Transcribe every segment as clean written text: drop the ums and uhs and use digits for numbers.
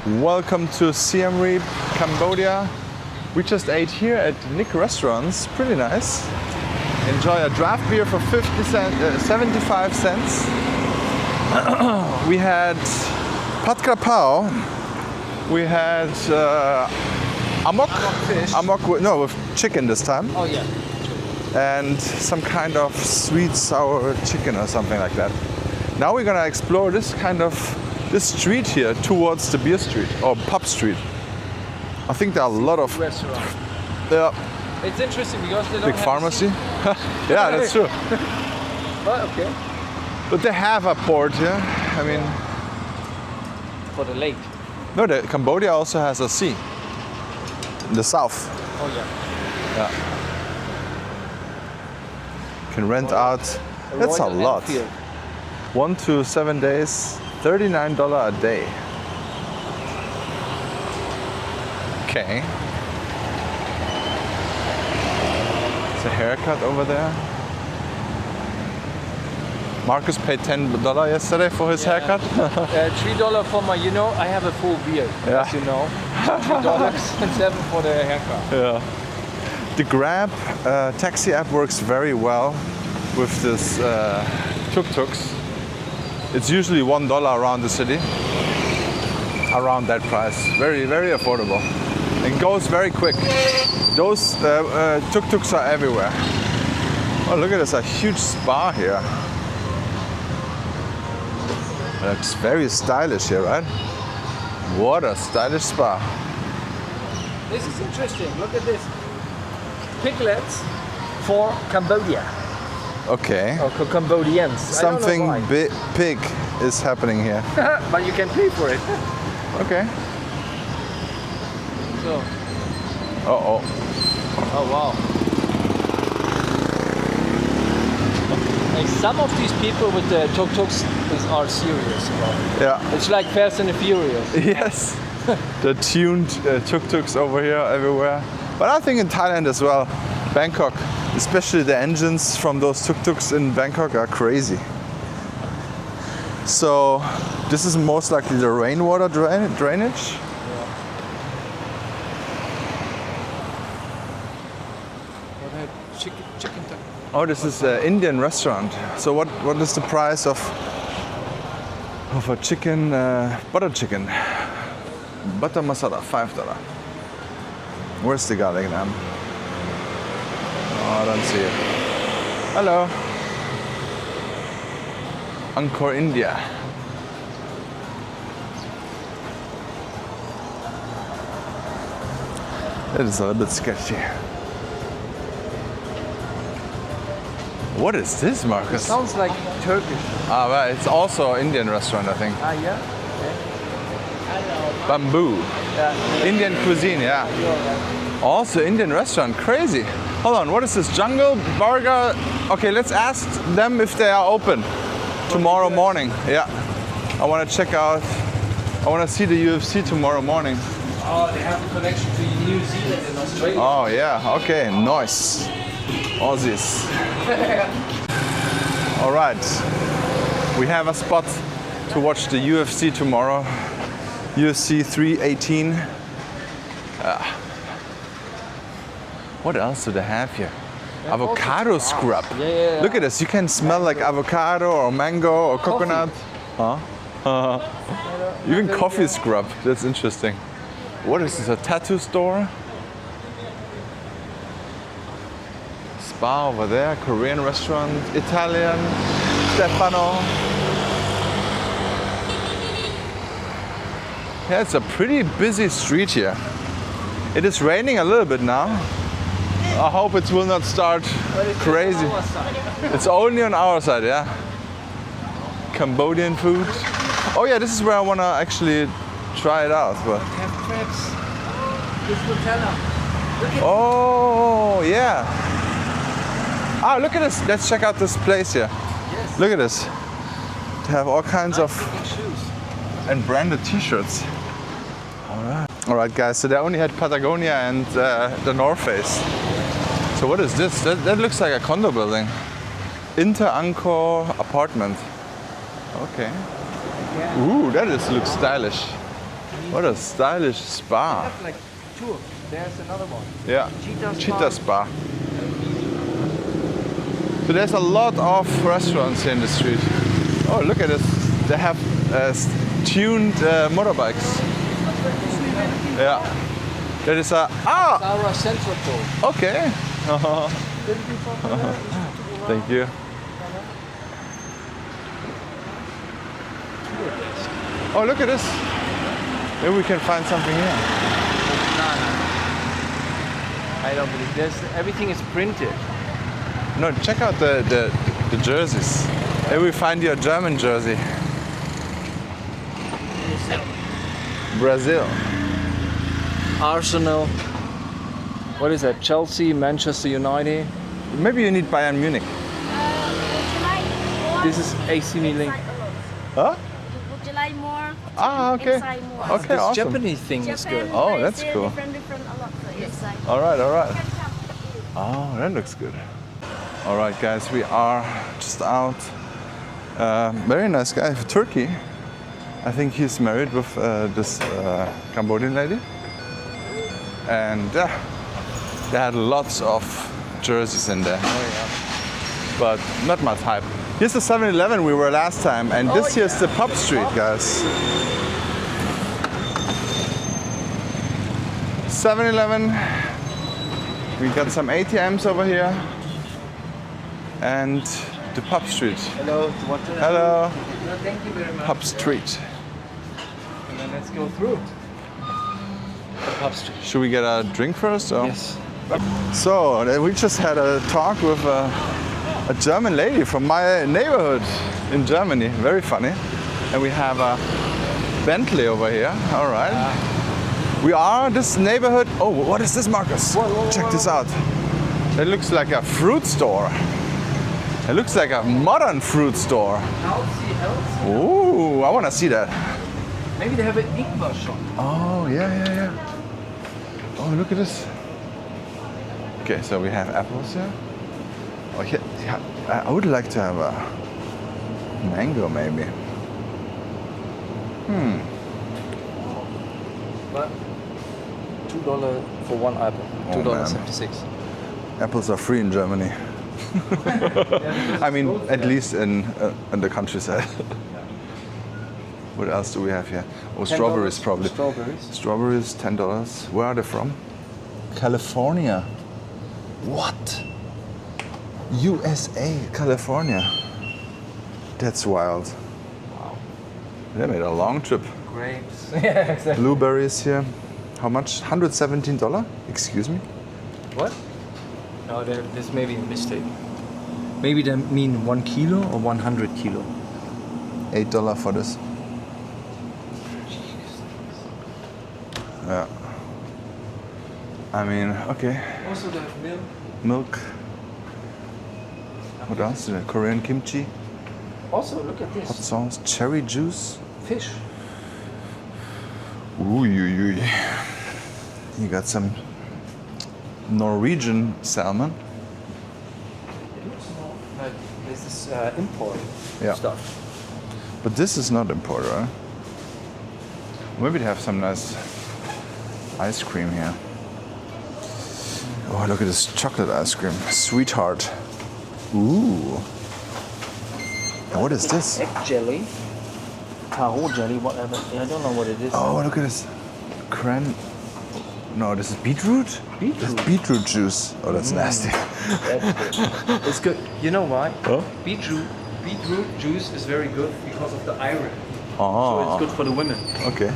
Welcome to Siem Reap, Cambodia. We just ate here at Nick Restaurants, pretty nice. Enjoy a draft beer for 75 cents. We had Pat Krapao. We had amok with chicken this time. Oh yeah. And some kind of sweet sour chicken or something like that. Now we're gonna explore this street here towards the beer street or pub street. I think there are a lot of restaurant. Yeah. It's interesting because they don't Big have pharmacy. Yeah, that's true. But okay. But they have a port, yeah. I mean, For the lake. no, Cambodia also has a sea in the south. Oh yeah. Yeah. Can rent out. That's a Royal lot. Enfield. 1 to 7 days, $39 a day. Okay. It's a haircut over there. Marcus paid $10 yesterday for his haircut. $3 for my, I have a full beard, Yeah. as you know. $3 and $7 for the haircut. Yeah. The Grab taxi app works very well with this tuk-tuks. It's usually $1 around the city. Around that price. Very, very affordable. It goes very quick. Those tuk-tuks are everywhere. Oh, look at this, a huge spa here. Looks very stylish here, right? What a stylish spa. This is interesting. Look at this. Piglets for Cambodia. Okay. Or Cambodians. Something I don't know why. pig is happening here. But you can pay for it. Okay. So. Uh-oh. Oh wow. Like some of these people with the tuk-tuks are serious about it. Yeah. It's like Fast and the Furious. Yes. The tuned tuk-tuks over here everywhere. But I think in Thailand as well, Bangkok, especially the engines from those tuk-tuks in Bangkok are crazy. So this is most likely the rainwater drainage. Chicken tuck. Oh, this is an Indian restaurant. So what is the price of a chicken, butter chicken? Butter masala, $5. Where's the garlic naan? Oh, I don't see it. Hello. Angkor, India. It is a little bit sketchy. What is this, Marcus? Sounds like Turkish. Ah, well, it's also an Indian restaurant, I think. Ah, yeah? Bamboo. Yeah. Indian cuisine, yeah. Also Indian restaurant, crazy. Hold on, what is this? Jungle Burger? Okay, let's ask them if they are open tomorrow morning. Yeah. I want to check out, I want to see the UFC tomorrow morning. Oh, they have a connection to New Zealand and Australia. Oh yeah, okay, nice. Aussies. All right, we have a spot to watch the UFC tomorrow. UFC 318. What else do they have here? Avocado scrub. Yeah. Look at this, you can smell like avocado or mango or coconut. Huh? Even coffee scrub, that's interesting. What is this, a tattoo store? Spa over there, Korean restaurant, Italian, Stefano. Yeah, it's a pretty busy street here. It is raining a little bit now. I hope it will not start crazy. It's only on our side, yeah. Cambodian food. Oh yeah, this is where I want to actually try it out. But. Have crabs. This Nutella. Oh yeah. Ah, look at this. Let's check out this place here. Yes. Look at this. They have all kinds of shoes. and branded t-shirts. All right, guys. So they only had Patagonia and the North Face. So what is this? That looks like a condo building. Inter Angkor apartment. Okay. Ooh, looks stylish. What a stylish spa. have like two. There's another one. Yeah, Cheetah Spa. Cheetah Spa. So there's a lot of restaurants here in the street. Oh, look at this. They have tuned motorbikes. Yeah. That is a... Ah! Our Central Pole. Okay. Thank you. Oh, look at this. Maybe we can find something here. I don't believe this. Everything is printed. No, check out the jerseys. Maybe we find your German jersey. Brazil. Arsenal. What is that? Chelsea, Manchester United. Maybe you need Bayern Munich. This is AC Milan. Huh? Would you like more? Ah, okay. Inside more. Okay, This awesome. Japanese thing is Japan, good. Oh, that's Brazil, cool. Different a lot for inside. All right. Oh, that looks good. All right, guys, we are just out. Very nice guy from Turkey. I think he's married with this Cambodian lady. And they had lots of jerseys in there. But not my type. Here's the 7-Eleven we were last time, and this here's the pub street, guys. 7-Eleven. We got some ATMs over here, and the pub street. Hello. Hello, No, thank you very much. pub street. And then let's go through. The pub street. Should we get a drink first? Or? Yes. So we just had a talk with a German lady from my neighborhood in Germany. Very funny. And we have a Bentley over here. All right. We are this neighborhood. Oh, what is this, Marcus? Check this out. It looks like a fruit store. It looks like a modern fruit store. Healthy. Ooh, I want to see that. Maybe they have an Ingwer shop. Oh, yeah. Oh, look at this. Okay, so we have apples here. Oh, yeah. I would like to have a mango, maybe. But $2 for one apple. Oh, $2.76. Apples are free in Germany. I mean, at least in the countryside. What else do we have here? Oh, strawberries probably. Strawberries, $10. Where are they from? California. What? USA, California. That's wild. Wow. They made a long trip. Grapes. Yeah, exactly. Blueberries here. How much? $117? Excuse me? What? No, this may be a mistake. Maybe they mean 1 kilo or 100 kilo. $8 for this. Yeah. I mean, okay. Also the milk. Milk. What else? Korean kimchi, Also, look at hot this. sauce, cherry juice. Fish. Ooh. You got some Norwegian salmon. It looks more like this is import Yeah. stuff. But this is not imported, right? Maybe they have some nice ice cream here. Oh, look at this chocolate ice cream. Sweetheart. Ooh. And what is this? Egg jelly. Taro jelly, whatever. I don't know what it is. Oh, look at this. No, this is beetroot? Beetroot? That's beetroot juice. Oh, that's nasty. That's good. It's good. You know why? Huh? Beetroot juice is very good because of the iron. So Oh, it's good for the women. okay.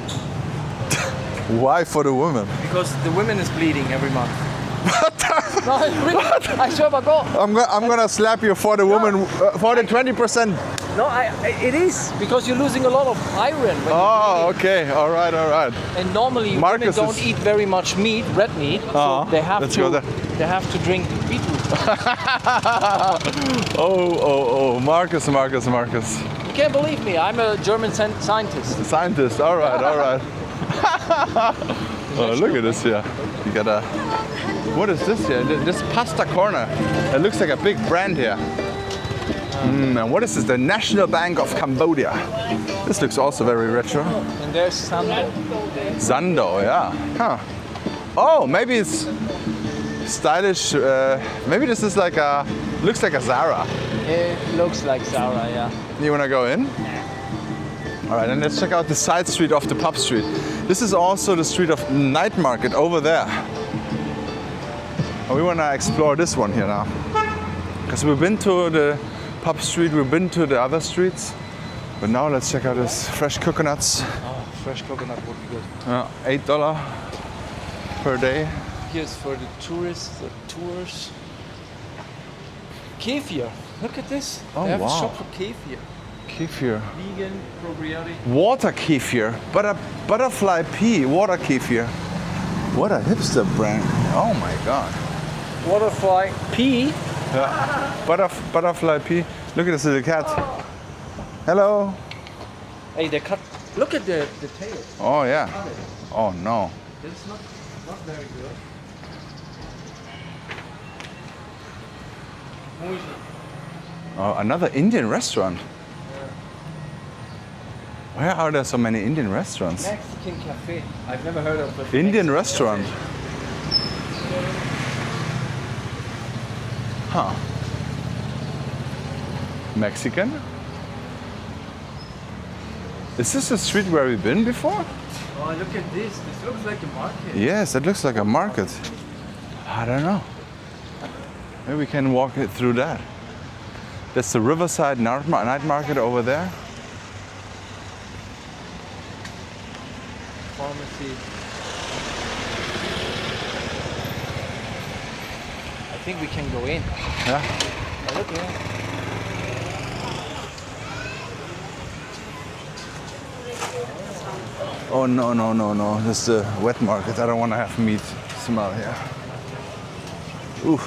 Why for the women? Because the women is bleeding every month. No, it's really, I swear by God. I'm gonna slap you for the woman, for the 20%. No, it is because you're losing a lot of iron. When Oh, okay. All right. and normally Marcus women don't is- eat very much meat, red meat. Oh, So they have let's go to. there. They have to drink beetroot. Oh, Marcus. You can't believe me. I'm a German scientist. Scientist. All right. Oh, look at this here. You got a. What is this here? This pasta corner. It looks like a big brand here. And what is this? The National Bank of Cambodia. This looks also very retro. And there's Sando. Zando, yeah. Huh. Oh, maybe it's stylish. Maybe this is like a, looks like a Zara. It looks like Zara, yeah. You wanna go in? All right, and let's check out the side street of the pub street. This is also the street of night market over there. And we wanna explore this one here now. Because we've been to the pub street, we've been to the other streets. But now let's check out this fresh coconuts. Oh, fresh coconut would be good. $8 per day. Here's for the tourists, the tours. Kefir. Look at this. Oh, they have wow. a shop for kefir. Kefir. Vegan, probiotic. Water kefir. Butterfly pea. Water kefir. What a hipster brand. Oh my god. Butterfly pea. Yeah. Butterfly pea. Look at this little cat. Hello. Hey, they cut. Look at the tail. Oh yeah. Oh no. It's not very good. Oh, another Indian restaurant. Where are there so many Indian restaurants? Mexican cafe. I've never heard of it. Indian restaurant. Huh. Mexican? Is this the street where we've been before? Oh, look at this. This looks like a market. Yes, it looks like a market. I don't know. Maybe we can walk it through that. That's the Riverside night market over there. Pharmacy. I think we can go in. Yeah. Oh, look here. Oh no, no, no, no. This is the wet market. I don't want to have meat smell here. Ooh.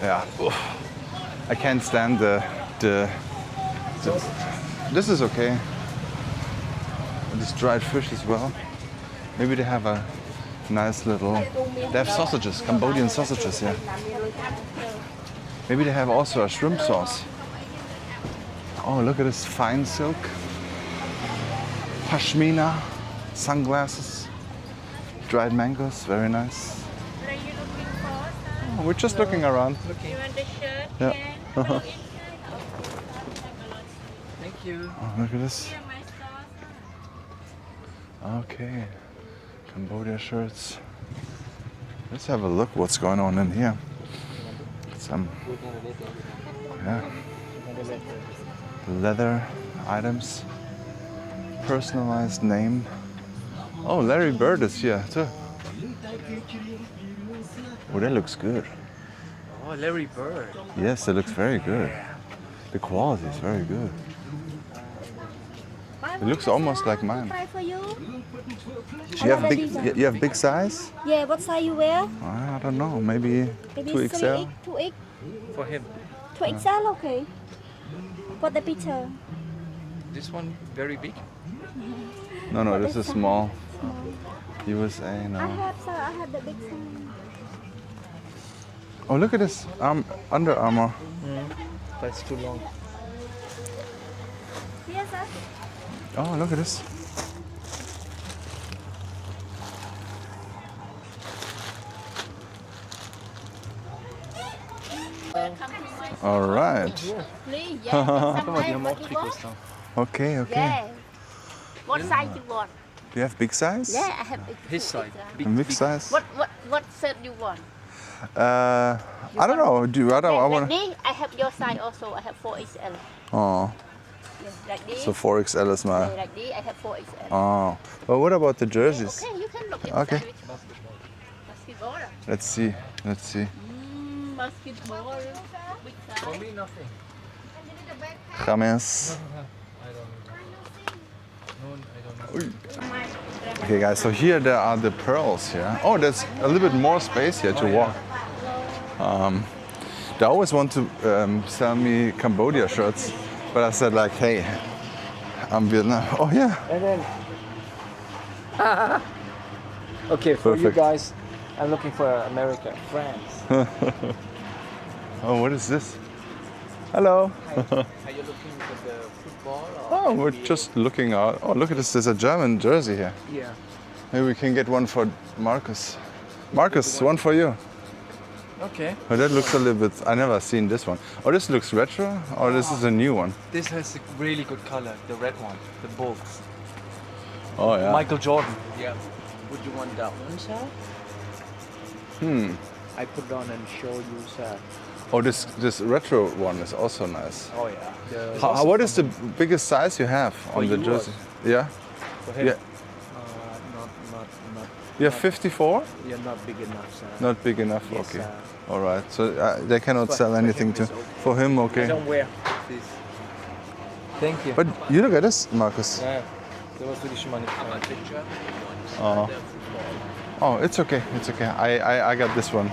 Yeah. Oof. I can't stand the. This is okay. This dried fish as well. Maybe they have a nice little. They have sausages, Cambodian sausages here. Maybe they have also a shrimp sauce. Oh, look at this fine silk. Pashmina, sunglasses, dried mangoes, very nice. What are you looking for, sir? Oh, we're just looking around. You want the shirt? Yeah. Can? Uh-huh. Inside? Oh, Thank you. Oh, look at this. here, my store, sir. Okay, Cambodia shirts. Let's have a look what's going on in here. Some, yeah, leather items, personalized name. Oh, Larry Bird is here too. Oh, that looks good. Oh, Larry Bird. Yes, it looks very good. The quality is very good. It looks almost like mine. Try for you? You have big. You have big size? Yeah, what size you wear? I don't know. Maybe Maybe 2XL. 3X, 2X, For him. 2XL, okay. What the picture? This one very big. No, no, What this is size? small. Small. USA, I no. have, sir. I have the big size. Oh, look at this. Under Armour. But it's too long. Yes, sir. Oh, look at this. All right. Please, yeah. Guck mal, die haben auch Trikots da. Okay, okay. Yeah. What size you want? Do you have big size? Yeah, I have His size. Big, And big big. size? What set you want? I don't know. I Like want. this, I have your size also. I have 4XL. Oh, Yeah, like this. so 4XL is my. Like this, I have 4XL. Oh, but what about the jerseys? Okay, you can look inside. Okay. Basketball. Let's see. Let's see. Basketball. Big For size. me, nothing. James. No, I don't know. Okay, guys. So here there are the pearls here. Oh, there's a little bit more space here to walk. They always want to sell me Cambodia shirts, but I said like, hey, I'm Vietnam. Oh yeah. And then. Okay, for Perfect. you guys, I'm looking for America, France. Oh, what is this? Hello. Are you looking for the football? Or Oh, we're NBA? just looking out. Oh, look at this. There's a German jersey here. Yeah. Maybe we can get one for Marcus. Marcus, one for you. Okay. Oh, that looks a little bit. I never seen this one. Oh, this looks retro. Or this is a new one. This has a really good color, the red one, the Bulls. Oh yeah. Michael Jordan. Yeah. Would you want that one, sir? I put on and show you, sir. Oh, this retro one is also nice. Oh yeah. What is the biggest size you have on the you jersey? Yeah. For him? Yeah. Not. You have 54? You're not big enough, sir. Not big enough. Yes, Okay. sir. All right. So they cannot For- sell for anything him to. it's okay. For him, okay. Don't wear, please. Thank you. But you look at this, Marcus. Ja, dat was wirklich schon mal nicht. Picture. Oh. Oh, it's okay. It's okay. I got this one.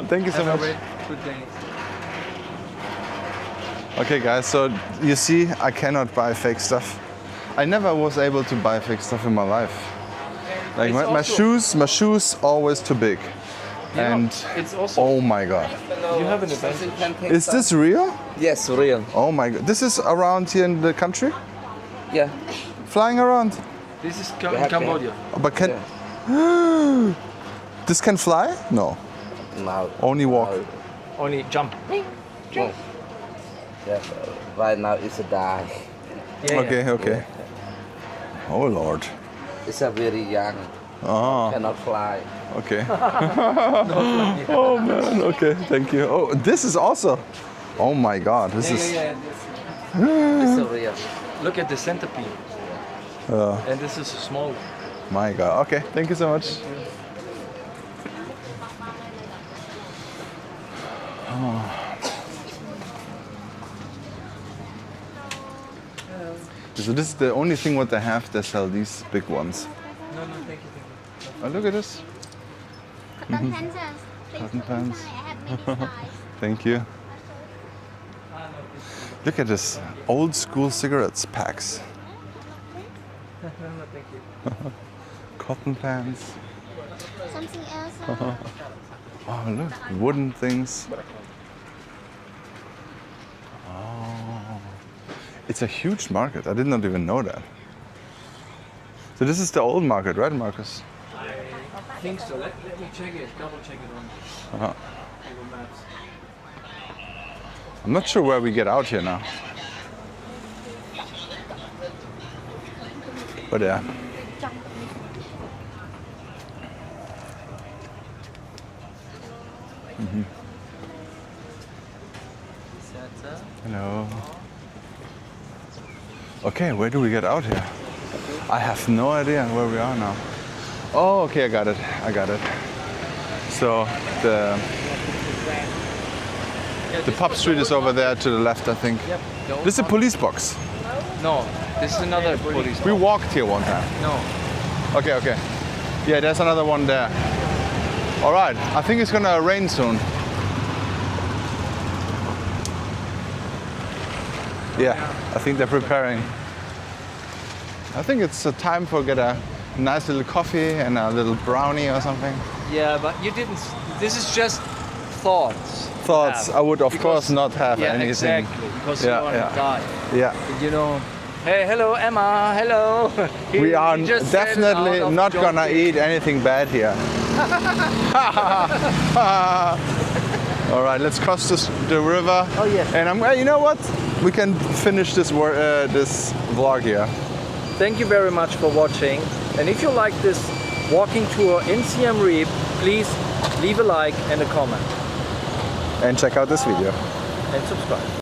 Thank you so much. Good day. Okay, guys. So you see, I cannot buy fake stuff. I never was able to buy fake stuff in my life. Like It's my also- shoes always too big. And It's also. oh my god. You have an advantage. Is this real? Yes, real. Oh my god. This is around here in the country? Yeah. Flying around? This is have Cambodia. But can this can fly? No. Now. Only walk. Only jump. Yeah. Right now it's a die. Yeah, Okay, okay. Oh lord. It's a very young. Oh, Cannot fly. okay. Oh man, okay, thank you. Oh, this is also. Oh my god, this is. It's a real. Look at the centipede. And this is a small one. My god. Okay, thank you so much. So this is the only thing what they have. They sell these big ones. No, thank you. Oh, look at this. Cotton pants, sir. Please Cotton look pants. inside. I have many size. Thank you. Look at this old school cigarettes packs. No, thank you. Cotton pants. Something else, sir? Oh, look, wooden things. Oh, it's a huge market. I did not even know that. So this is the old market, right, Marcus? I think so. Let me check it. Double check it on Google Maps. I'm not sure where we get out here now. But yeah. Hello. Okay, where do we get out here? I have no idea where we are now. Oh, okay, I got it. I got it. So the pub street is over there to the left, I think. Yep. This is a police box. No, this is another police. We walked here one time. No. Okay, okay. Yeah, there's another one there. All right, I think it's gonna rain soon. Yeah, I think they're preparing. I think it's time for get a nice little coffee and a little brownie or something. Yeah, but you didn't. This is just thoughts. Thoughts. I would of course not have Yeah, anything. exactly. Because Yeah, you want yeah. to die. Yeah. You know. Hey, hello, Emma. Hello. We are He just said definitely out of not gonna joking. eat anything bad here. All right, let's cross the river. Oh, yes. And you know what? We can finish this this vlog here. Thank you very much for watching. And if you like this walking tour in Siem Reap, please leave a like and a comment And check out this video. and subscribe.